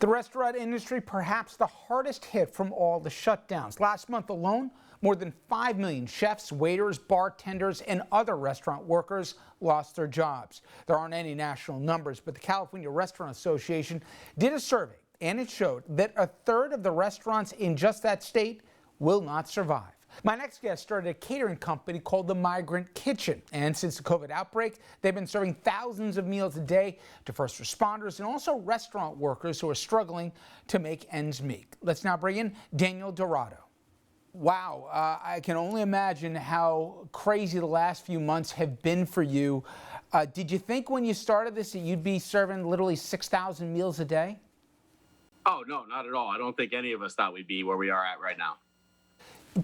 The restaurant industry, perhaps the hardest hit from all the shutdowns. Last month alone, more than 5 million chefs, waiters, bartenders, and other restaurant workers lost their jobs. There aren't any national numbers, but the California Restaurant Association did a survey, and it showed that a third of the restaurants in just that state will not survive. My next guest started a catering company called the Migrant Kitchen, and since the COVID outbreak, they've been serving thousands of meals a day to first responders and also restaurant workers who are struggling to make ends meet. Let's now bring in Daniel Dorado. Wow, I can only imagine how crazy the last few months have been for you. Did you think when you started this that you'd be serving literally 6,000 meals a day? Oh, no, not at all. I don't think any of us thought we'd be where we are at right now.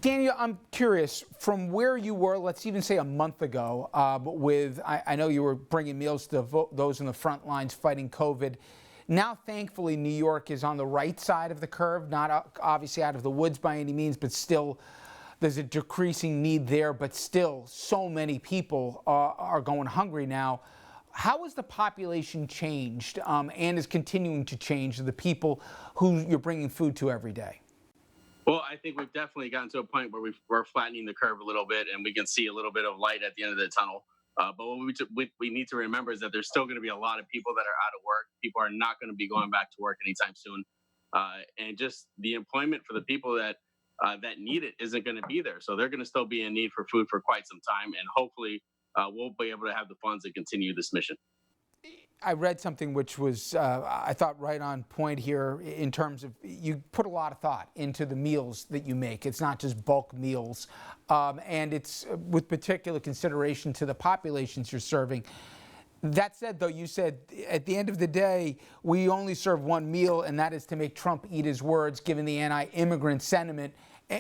Daniel, I'm curious, from where you were, let's even say a month ago, I know you were bringing meals to those in the front lines fighting COVID. Now, thankfully, New York is on the right side of the curve, not obviously out of the woods by any means, but still there's a decreasing need there, but still so many people are going hungry now. How has the population changed and is continuing to change, the people who you're bringing food to every day? Well, I think we've definitely gotten to a point where we're flattening the curve a little bit, and we can see a little bit of light at the end of the tunnel. But what we need to remember is that there's still going to be a lot of people that are out of work. People are not going to be going back to work anytime soon. And just the employment for the people that need it isn't going to be there. So they're going to still be in need for food for quite some time. And hopefully we'll be able to have the funds to continue this mission. I read something which was, I thought, right on point here in terms of you put a lot of thought into the meals that you make. It's not just bulk meals, and it's with particular consideration to the populations you're serving. That said, though, you said at the end of the day, we only serve one meal, and that is to make Trump eat his words, given the anti-immigrant sentiment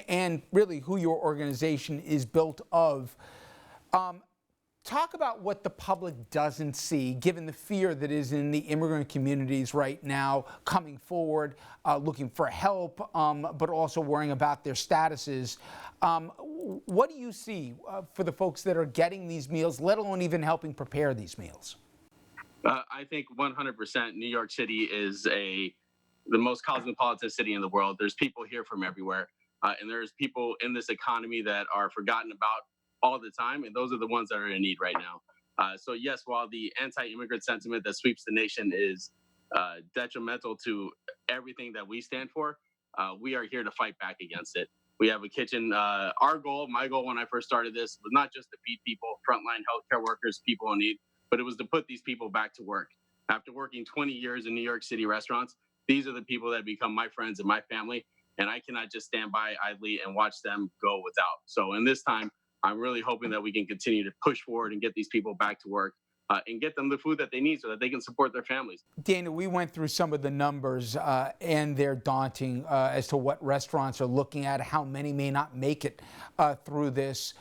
and really who your organization is built of. Talk about what the public doesn't see, given the fear that is in the immigrant communities right now, coming forward, looking for help, but also worrying about their statuses. What do you see for the folks that are getting these meals, let alone even helping prepare these meals? I think 100% New York City is the most cosmopolitan city in the world. There's people here from everywhere, and there's people in this economy that are forgotten about all the time, and those are the ones that are in need right now. So yes, while the anti-immigrant sentiment that sweeps the nation is detrimental to everything that we stand for, we are here to fight back against it. We have a kitchen. My goal when I first started this was not just to feed people, frontline healthcare workers, people in need, but it was to put these people back to work. After working 20 years in New York City restaurants, these are the people that become my friends and my family, and I cannot just stand by idly and watch them go without. So in this time, I'm really hoping that we can continue to push forward and get these people back to work and get them the food that they need so that they can support their families. Daniel, we went through some of the numbers and they're daunting as to what restaurants are looking at, how many may not make it through this.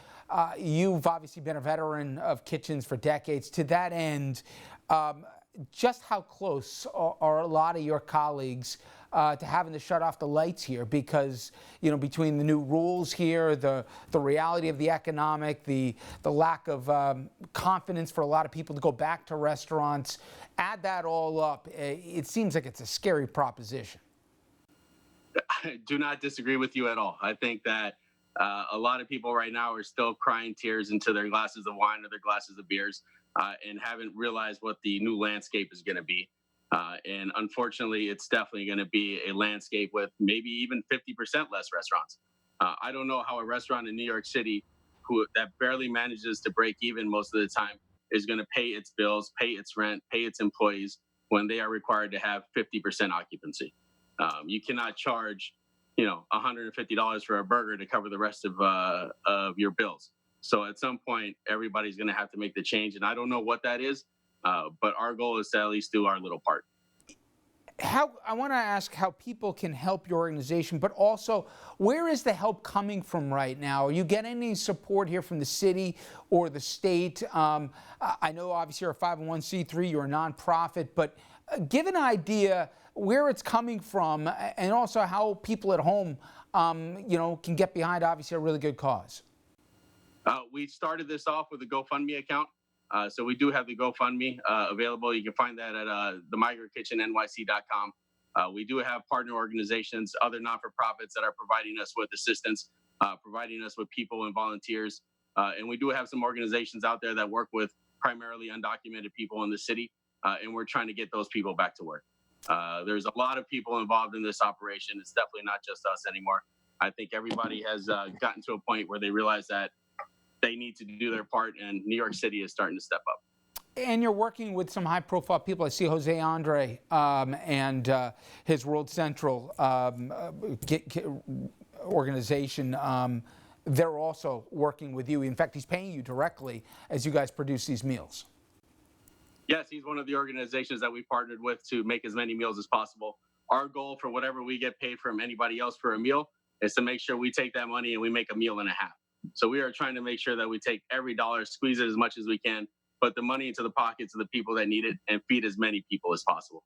You've obviously been a veteran of kitchens for decades. To that end, just how close are a lot of your colleagues to having to shut off the lights here? Because, you know, between the new rules here, the reality of the economic, the lack of confidence for a lot of people to go back to restaurants, add that all up, it seems like it's a scary proposition. I do not disagree with you at all. I think that a lot of people right now are still crying tears into their glasses of wine or their glasses of beers and haven't realized what the new landscape is going to be. And unfortunately, it's definitely going to be a landscape with maybe even 50% less restaurants. I don't know how a restaurant in New York City that barely manages to break even most of the time is going to pay its bills, pay its rent, pay its employees when they are required to have 50% occupancy. You cannot charge, $150 for a burger to cover the rest of your bills. So at some point, everybody's going to have to make the change. And I don't know what that is. But our goal is to at least do our little part. I want to ask how people can help your organization, but also where is the help coming from right now? Are you getting any support here from the city or the state? I know obviously you're a 501c3, you're a nonprofit, but give an idea where it's coming from and also how people at home, can get behind obviously a really good cause. We started this off with a GoFundMe account. So we do have the GoFundMe available. You can find that at themigrantKitchenNYC.com. We do have partner organizations, other not-for-profits that are providing us with assistance, providing us with people and volunteers. And we do have some organizations out there that work with primarily undocumented people in the city, and we're trying to get those people back to work. There's a lot of people involved in this operation. It's definitely not just us anymore. I think everybody has gotten to a point where they realize that they need to do their part, and New York City is starting to step up. And you're working with some high-profile people. I see Jose Andre and his World Central organization. They're also working with you. In fact, he's paying you directly as you guys produce these meals. Yes, he's one of the organizations that we partnered with to make as many meals as possible. Our goal for whatever we get paid from anybody else for a meal is to make sure we take that money and we make a meal and a half. So we are trying to make sure that we take every dollar, squeeze it as much as we can, put the money into the pockets of the people that need it, and feed as many people as possible.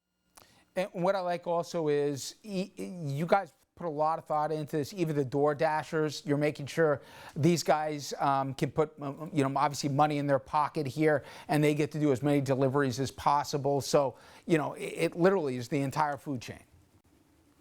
And what I like also is you guys put a lot of thought into this. Even the Door Dashers, you're making sure these guys can put, obviously money in their pocket here, and they get to do as many deliveries as possible. So, it literally is the entire food chain.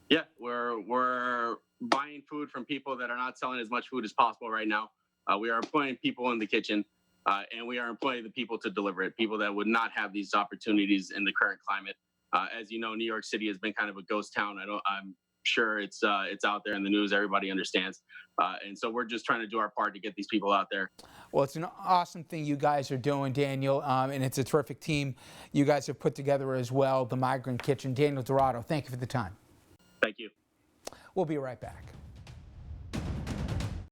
Yeah, we're buying food from people that are not selling as much food as possible right now. We are employing people in the kitchen, and we are employing the people to deliver it, people that would not have these opportunities in the current climate. As you know, New York City has been kind of a ghost town. I'm sure it's out there in the news. Everybody understands. And so we're just trying to do our part to get these people out there. Well, it's an awesome thing you guys are doing, Daniel, and it's a terrific team you guys have put together as well, the Migrant Kitchen. Daniel Dorado, thank you for the time. Thank you. We'll be right back.